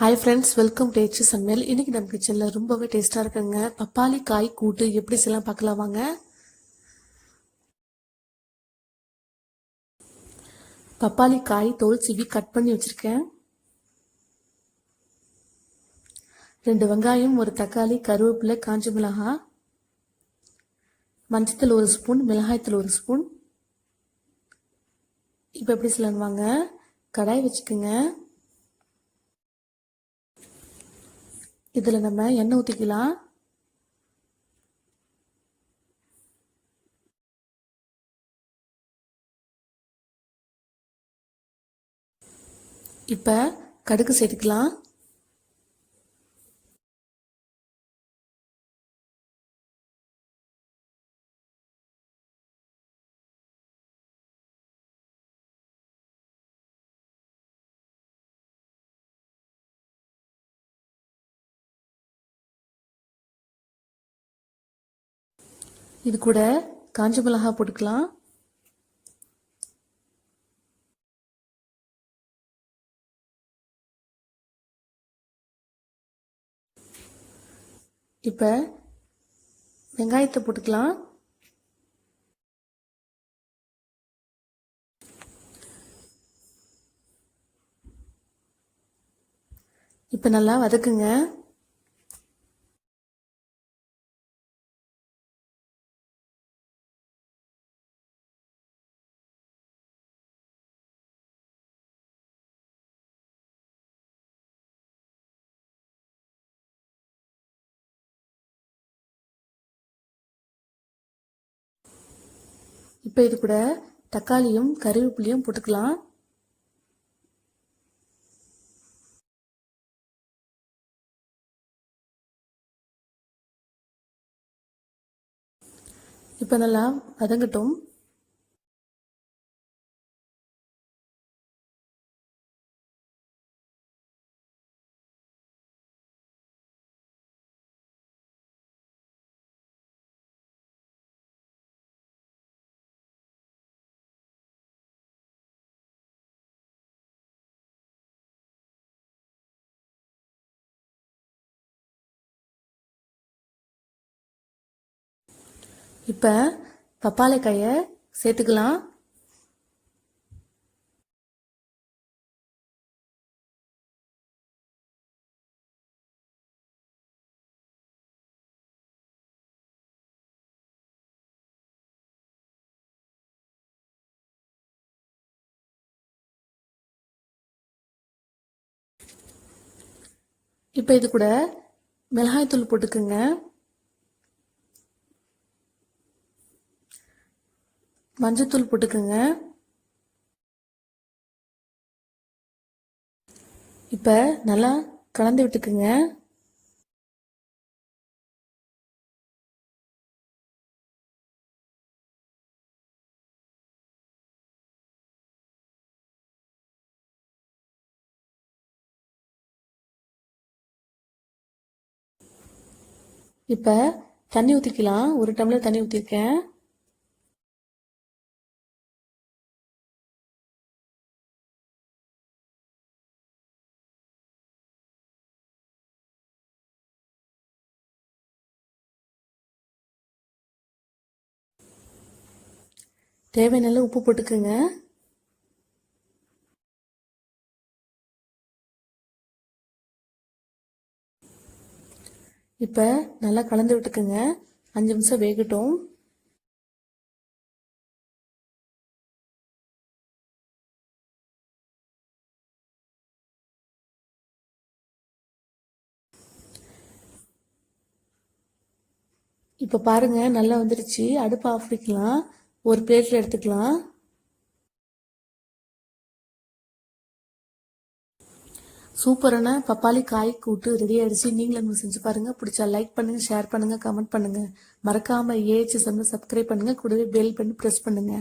Hi friends, welcome to Ahs Samayal. இன்னைக்கு நம்ம கிச்சனில் ரொம்பவே டேஸ்ட்டாக இருக்குங்க பப்பாளி காய் கூட்டு எப்படி செய்யலாம் பார்க்கலாம் வாங்க. பப்பாளி காய் தோல் சீவி கட் பண்ணி வச்சுருக்கேன். 2 வெங்காயம், ஒரு தக்காளி, கருவேப்பிலை, காஞ்ச மிளகாய், மஞ்சத்தூள் 1 ஸ்பூன், மிளகாய்த்தூள் 1 ஸ்பூன். இப்போ எப்படி செய்யலாம் வாங்க. கடாய் வச்சுக்கோங்க. இதில் நம்ம எண்ணெய் ஊற்றிக்கலாம். இப்போ கடுகு சேர்த்துக்கலாம். இது கூட காஞ்ச மிளகாய் போட்டுக்கலாம். இப்போ வெங்காயத்தை போட்டுக்கலாம். இப்போ நல்லா வதக்குங்க. இப்போ இது கூட தக்காளியும் கருவேப்பிலையும் போட்டுக்கலாம். இப்போ நல்லா வதங்கட்டும். இப்போ பப்பாளிக்காயை சேர்த்துக்கலாம். இப்போ இது கூட மிளகாய்த்தூள் போட்டுக்குங்க. மஞ்சத்தூள் போட்டுக்குங்க. இப்போ நல்லா கலந்து விட்டுக்குங்க. இப்போ தண்ணி ஊற்றிக்கலாம். 1 டம்ளர் தண்ணி ஊற்றிருக்கேன். தேவையான உப்பு போட்டுக்குங்க. இப்போ நல்லா கலந்து விட்டுக்குங்க. 5 நிமிஷம் வேகட்டும். இப்போ பாருங்க நல்லா வந்துருச்சு. அடுப்பு ஆஃப் பண்ணிக்கலாம். ஒரு பிளேட்டில் எடுத்துக்கலாம். சூப்பரான பப்பாளி காய் கூட்டு ரெடி ஆயிடுச்சு. நீங்களும் செஞ்சு பாருங்க. பிடிச்சா லைக் பண்ணுங்க, ஷேர் பண்ணுங்க, கமெண்ட் பண்ணுங்க. மறக்காம Ahs Samayal சப்ஸ்கிரைப் பண்ணுங்க. கூடவே பெல் பண்ணி ப்ரெஸ் பண்ணுங்க.